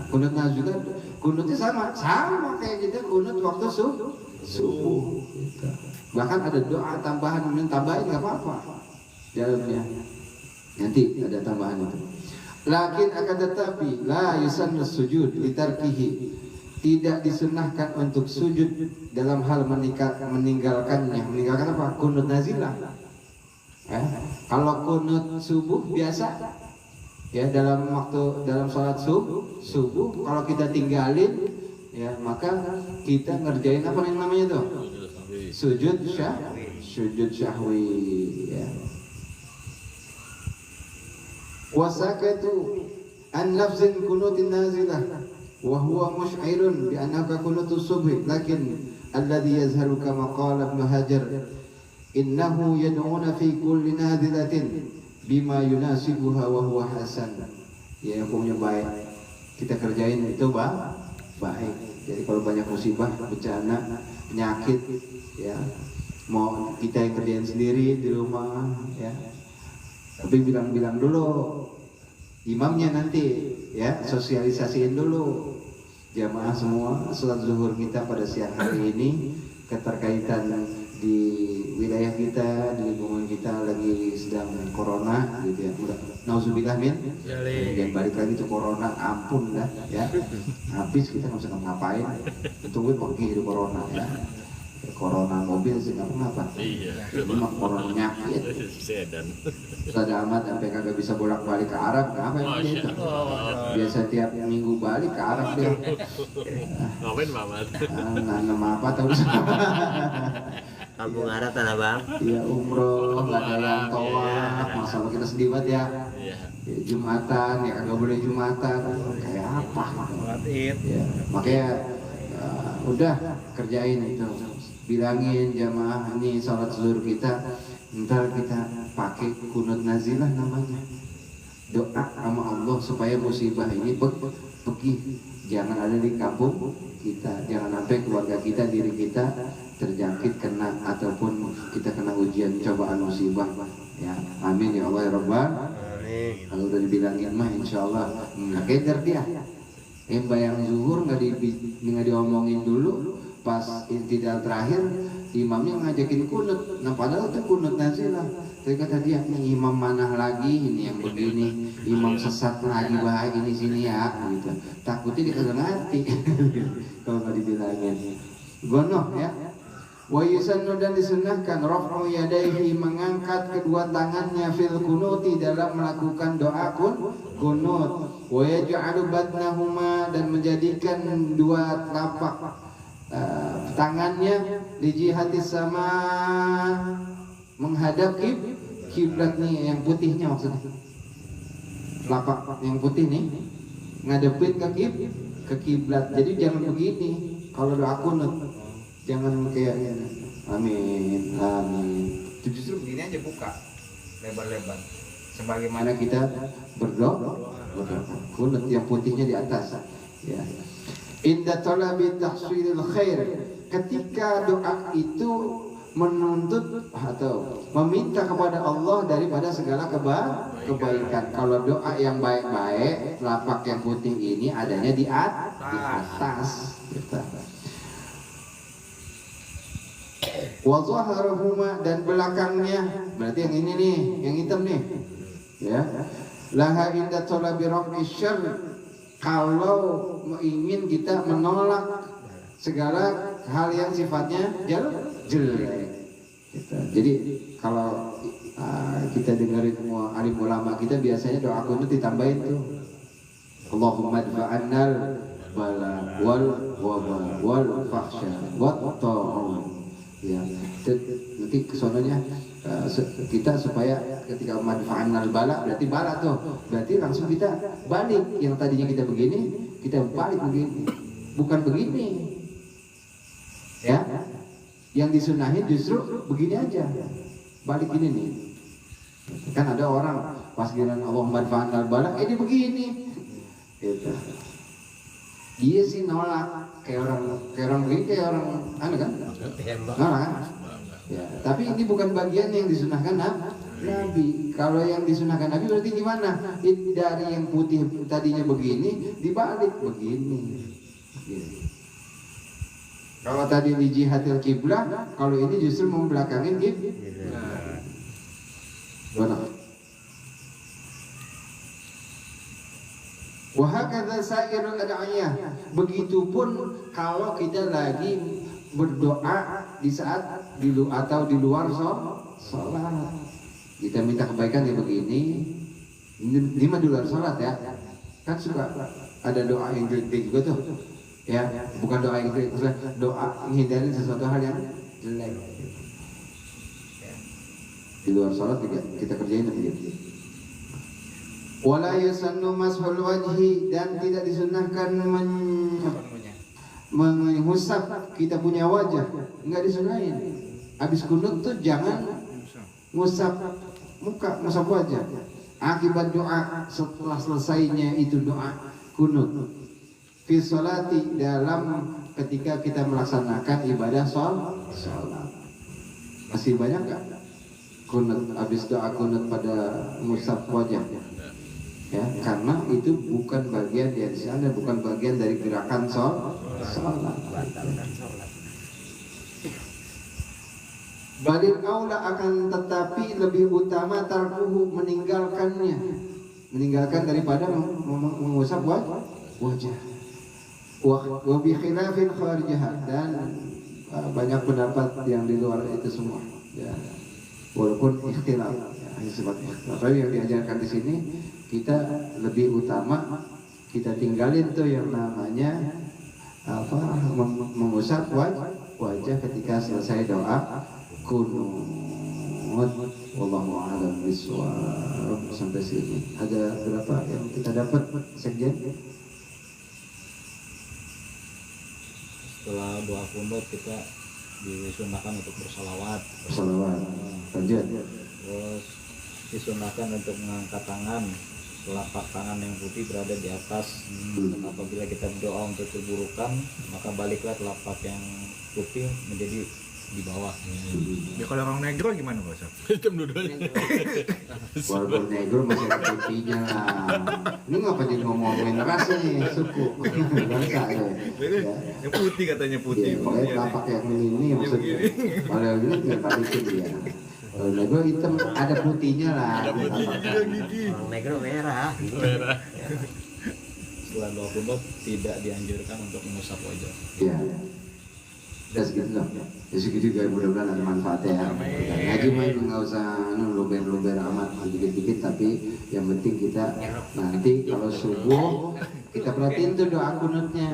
Speaker 3: kunut juga, kunutnya sama kayak kita kunut waktu subuh. Bahkan ada doa tambahan, tambahin nggak apa-apa. Dalamnya nanti ada tambahan itu. Lakin akan tetapi la yusannu sujud litarkihi, tidak disunahkan untuk sujud dalam hal meninggalkannya. Meninggalkan apa? Kunut nazilah. Kalau kunut subuh biasa ya dalam sholat subuh kalau kita tinggalin ya maka kita ngerjain apa yang namanya tuh? Sujud syahwi ya. Wasakatu an lafzin kunutin nazilah wa huwa mush'irun bi annaka kunutus subhi, lakin alladhi yazharu kama qala Ibnu Hajar innahu yad'una fi kulli nazilatin bima yunasibuha wa huwa hasan. Ya hukumnya baik, kita kerjain itu baik. Jadi kalau banyak musibah, bencana, penyakit ya mau kita yang kerjain sendiri di rumah ya, tapi bilang dulu imamnya nanti ya, sosialisasiin dulu jamaah semua sholat zuhur kita pada siang hari ini, keterkaitan di wilayah kita, di lingkungan kita lagi sedang corona gitu ya. Udah nauzubillah min, jangan balik lagi tuh corona, ampun dah ya, habis kita nggak bisa ngapain, tungguin pergi di corona ya. Corona mobil sih nggak apa-apa.
Speaker 2: Iya.
Speaker 3: Cuma corona penyakit.
Speaker 2: Sedan.
Speaker 3: Sada amat sampai kagak bisa bolak-balik ke Arab, kenapa yang gitu? Biasa tiap minggu balik ke Arab dia.
Speaker 2: Ngapain Mamat?
Speaker 3: Nanam apa tahu?
Speaker 4: Kampung Arab Tanah Bang.
Speaker 3: Iya umroh, nggak ada yang tawaf, masalah kita sedih banget ya.
Speaker 2: Iya.
Speaker 3: Ya, Jumatan, ya kagak boleh Jumatan, kayak apa? Ya, makanya udah kerjain itu. Bilangin jamaah ini sholat zuhur kita, ntar kita pakai kunut nazilah namanya, doa sama Allah supaya musibah ini pergi, jangan ada di kampung kita, jangan sampai keluarga kita, diri kita terjangkit kena ataupun kita kena ujian cobaan musibah ya. Amin ya Allah ya Rabbal. Kalau udah dibilangin mah insya Allah nggak keder dia. Bayang zuhur nggak diomongin dulu, pas intidal terakhir imamnya ngajakin kunut. Nah padahal itu kunut nazilah. Tapi kata dia, ini imam mana lagi ini yang begini, imam sesat lagi bahaya ini sini ya gitu. Takutnya dia kagak ngerti kalau nggak dibilangin. Gonoh ya. Wa yusannu, dan disunahkan raf'u yadayhi, mengangkat kedua tangannya fil kunuti, dalam melakukan doa kunut. Wa yaj'alu batnahuma, dan menjadikan dua telapak tangannya di jihatis sama, menghadap kiblat nih, yang putihnya maksudnya. Telapak yang putih nih ngadepin ke kiblat. Jadi jangan begini kalau doa kunut. Jangan kayak ini. Amin, amin.
Speaker 4: Itu justru begini aja, buka lebar-lebar. Sebagaimana
Speaker 3: kita berdoa, kunut yang putihnya di atas. Ya. Inda talabi tahsilil khair, ketika doa itu menuntut atau meminta kepada Allah daripada segala kebaikan. Kalau doa yang baik-baik, telapak yang putih ini adanya di atas. Gitu. Wa zaharuhuma, dan belakangnya, berarti yang ini nih, yang hitam nih, ya. Laha inda talabi raf'i syarr, kalau ingin kita menolak segala hal yang sifatnya jelek. Jadi kalau kita dengerin alim ulama kita biasanya doa kunut ditambahin tuh, Allahumma adfa'annal bala wal wabal wal fahsya wat ta'un. Ya, nanti kesononya kita supaya ketika manfaatkan bala berarti bala tuh, berarti langsung kita balik yang tadinya kita begini, kita balik begini, bukan begini. Ya, yang disunahin justru begini aja, balik ini nih. Kan ada orang pas giliran Allah manfaatkan bala, dia begini. Gitu. Dia sih nolak kayak orang begini, kayak orang kan? Nolak kan? Ya, tapi ini bukan bagian yang disunahkan Nabi. Kalau yang disunahkan Nabi berarti gimana? Dari yang putih tadinya begini dibalik begini. Gitu. Kalau tadi di jihadil kiblah, kalau ini justru membelakangin kiblah. Benar. Wahakadza sairul ad'iyah. Begitupun kalau kita lagi berdoa di saat atau di luar sholat, kita minta kebaikan ya begini. Ini mah di luar sholat ya. Kan suka ada doa yang jelek juga tuh. Ya, bukan doa yang jelek, doa menghindarin sesuatu hal yang jelek. Di luar sholat juga kita kerjain begitu. Wala yusannu mashul wajhi, dan tidak disunahkan mengusap kita punya wajah, enggak disunahin. Habis kunut tuh jangan ngusap muka, ngusap wajah. Akibat doa setelah selesainya itu doa kunut. Fi sholati, dalam ketika kita melaksanakan ibadah sholat. Masih banyak enggak kunut habis doa kunut pada ngusap wajah? Ya, karena itu bukan bagian dari sana, bukan bagian dari gerakan sholat. Balil aula, akan tetapi lebih utama tarkuhu, meninggalkan daripada mengusap wajah. Wa bi khilafil kharijah, dan banyak pendapat yang di luar itu semua. Ya, walaupun ikhtilaf, ya, sifat ikhtilaf. Tapi yang diajarkan di sini kita lebih utama kita tinggalin tuh yang namanya mengusap wajah ketika selesai doa kunut. Wallahu a'lam bishawab. Sampai sini ada berapa yang kita dapat sekjen?
Speaker 5: Setelah doa kunut kita disunahkan untuk bersalawat.
Speaker 3: Lanjut.
Speaker 5: Terus disunahkan untuk mengangkat tangan, telapak tangan yang putih berada di atas. Dan apabila kita berdoa untuk keburukan, maka baliklah telapak yang putih menjadi di bawah.
Speaker 4: Ya kalau orang negro gimana Pak Ustaz?
Speaker 2: Hitam dua-duanya.
Speaker 3: Walaupun negro masih ada putihnya lah. Ini ngapa jadi ngomongin ras nih, suku bangsa ya.
Speaker 4: Yang putih katanya putih.
Speaker 3: Ya, pokoknya telapak yang ini maksudnya. Kalau ini nggak balikin dia. Kalau negro hitam ada putihnya lah.
Speaker 2: Ada putihnya juga gigi.
Speaker 4: Orang negro merah.
Speaker 2: Merah.
Speaker 5: Setelah doa kunut tidak dianjurkan untuk mengusap wajah.
Speaker 3: Iya. Udah segitu lah. Ya segitu juga, mudah-mudahan ada manfaatnya ya. Ngaji mah nggak usah luber-luber amat, dikit-dikit, tapi yang penting kita nanti kalau subuh kita perhatiin tuh doa kunutnya.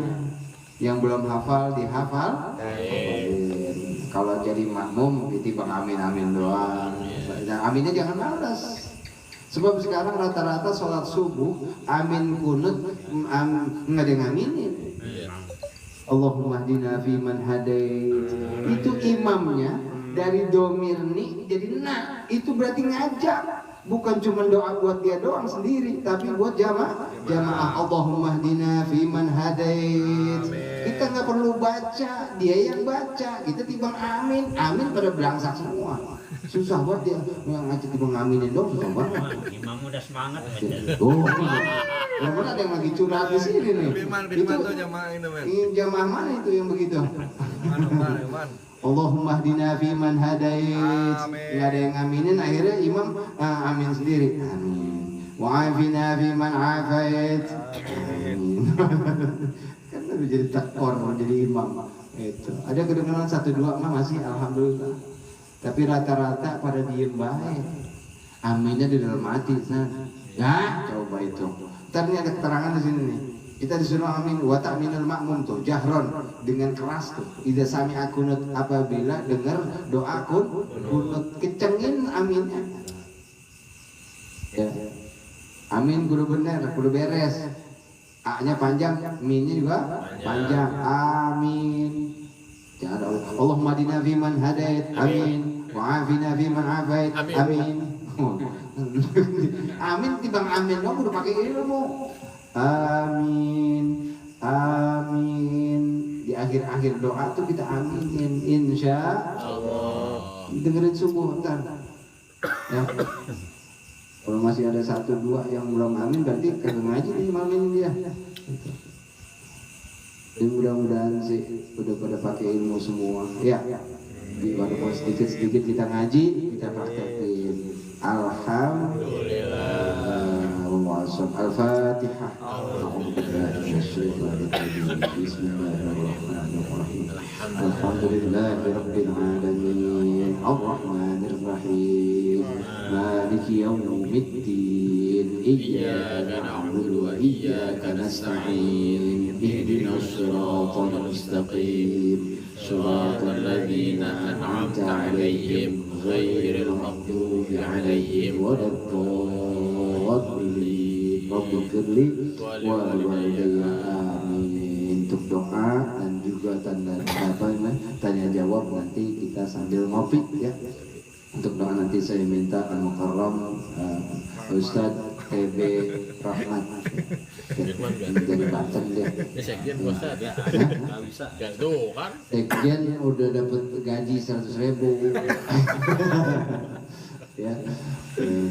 Speaker 3: Yang belum hafal dihafal. Kalau jadi makmum ditimbang amin doang. Dan aminnya jangan malas. Sebab sekarang rata-rata sholat subuh amin kunut nggak ada yang aminin. Allahumma hdina fi man hadait. Itu imamnya dari domirni jadi na. Itu berarti ngajak. Bukan cuma doa buat dia doang sendiri, tapi buat jamaah. Allahumma hdina fi man hadait. Kita nggak perlu baca, dia yang baca. Kita timbang amin pada berangsak semua. Susah buat dia ngajak timbang aminin dong, susah banget.
Speaker 4: Imam udah semangat baca.
Speaker 3: Oh, mana ada yang lagi curhat di sini nih? Itu
Speaker 4: jamaah ini, men.
Speaker 3: Jamaah mana itu yang begitu?
Speaker 4: Man.
Speaker 3: Allahumma hdina fi man hadait. Nggak ada yang aminin, akhirnya imam amin sendiri. Amin. Wa'afina fi man afait. Amin. Kan udah jadi takor, jadi imam. Itu. Ada kedengaran 1-2 mah masih alhamdulillah. Tapi rata-rata pada diem baik. Aminnya di dalam hati. Nah, ya coba itu. Ntar ini ada keterangan di sini nih. Kita disuruh amin wa ta'minul ma'mum tuh jahron dengan keras tuh. Idza sami'a kunut, apabila dengar doa kunut kencengin aminnya. Ya. Amin kudu bener, kudu beres. A-nya panjang, min-nya juga panjang. Amin. Cara Allahumma hadina fi man hadait. Amin. Wa afina fi man afait. Amin. Amin timbang amin dong kudu pakai ilmu. Amin, amin. Di akhir-akhir doa tuh kita aminin, insya Allah. Dengerin subuh ntar. Ya. Kalau masih ada 1-2 yang belum amin, berarti kagak ngaji nih malam ini dia. Jadi mudah-mudahan sih udah pada pakai ilmu semua. Ya. Walaupun sedikit-sedikit kita ngaji, kita praktekin. Alhamdulillah. Al-Fatihah. Bismillahirrahmanirrahim. Alhamdulillahirabbil alamin. Arrahmanir rahim. Maliki yaumiddin. Iyyaka na'budu wa iyyaka nasta'in. Ihdinas siratal mustaqim. Siratal ladzina an'amta 'alaihim ghairil maghdubi 'alaihim waladdallin. Rabbi firli wa walidayya amin. Untuk doa dan juga tanya jawab nanti kita sambil ngopi ya. Untuk doa nanti saya minta Al-Mukarram Ustadz TB Rahmat jadi bacem dia.
Speaker 4: Sekjen Ustadz ya. Bisa. Kan?
Speaker 3: Sekjen udah dapat gaji 100.000. Ya,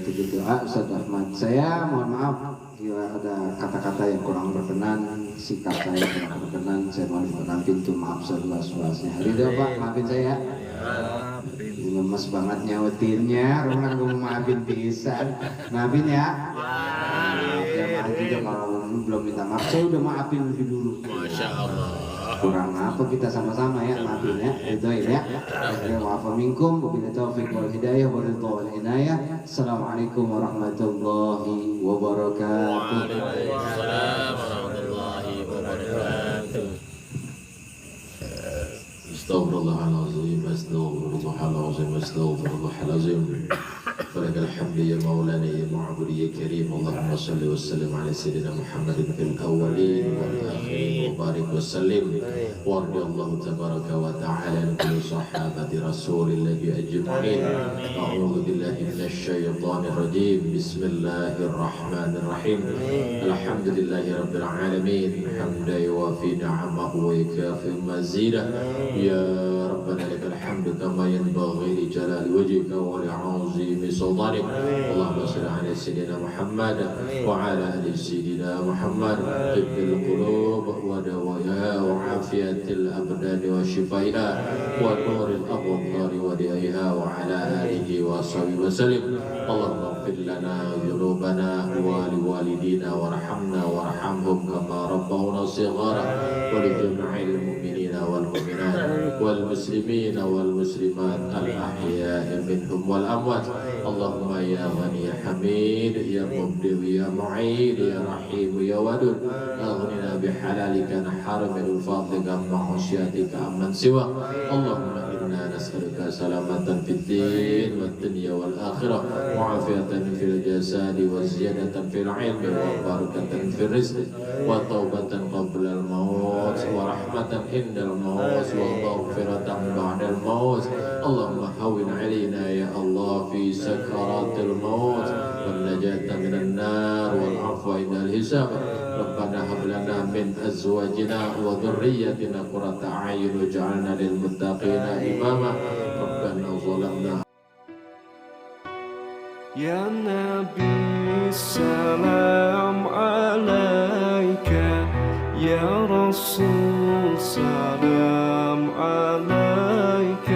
Speaker 3: begitu. Ustadz Rahmat, saya mohon maaf bila ada kata-kata yang kurang berkenan, sikap saya kurang berkenan, saya mohon bukakan pintu maaf seluas-luasnya. Hari itu Pak, maafin saya. Lemes banget nyautinnya, rumah gue mau maafin pisan. Maafin ya. Ya maaf juga kalau belum minta maaf, saya udah maafin lebih dulu.
Speaker 4: Masya Allah.
Speaker 3: Kurang apa kita sama-sama ya, maafin ya, itu ya. Wa'afa minkum, wabillahi taufiq wal hidayah, wa ridha wal inayah. Assalamualaikum warahmatullahi wabarakatuh.
Speaker 4: Waalaikumsalam warahmatullahi wabarakatuh.
Speaker 1: Astaghfirullahalazim, astaghfirullahalazim, astaghfirullahalazim. ولك الحمد يا مولانا يا معبودي يا كريم. اللهم صل وسلم على سيدنا محمد في الاولين والاخرين وبارك وسلم. وارض الله تبارك وتعالى عن كل صحابه رسول الله اجمعين. اعوذ بالله من الشيطان الرجيم. بسم الله الرحمن الرحيم. الحمد لله رب العالمين حمدا يوافي نعمه ويكافئ مزيده. يا ربنا لك الحمد كما ينبغي لجلال وجهك ولعظيم سلطانك. اللهم صل على سيدنا محمد وعلى ال سيدنا محمد. طب القلوب ودوائها وعافية الأبدان وشفائها ونور الأبصار ودائها وعلى آله وصحبه وسلم. اللهم اغفر لنا ذنوبنا ولوالدينا وارحمنا وارحمهم كما ربونا صغارا. ولجميع المؤمنين والمؤمنات والمسلمين والمسلمات الأحياء منهم والأموات. اللهم يا غني يا حميد يا مبدع يا معيد يا رحيم يا ودود أغننا بحلالك نحرم بفضلك عن معصيتك عمن سواك. اللهم إنا نسألك سلامة في الدين والدنيا والآخرة وعافية في الجسد وزيادة في العلم وبركة في الرزق وتوبة قبل الموت ورحمة عند الموت ومغفرة بعد الموت. اللهم هون علينا يا الله في سكرات الموت والنجاة من النار والعفو عند الحساب. ربنا هب لنا من أزواجنا وذريتنا قرة أعين واجعلنا للمتقين إماما. ربنا ظلمنا.
Speaker 6: يا نبي السلام عليك يا رسول سلام عليك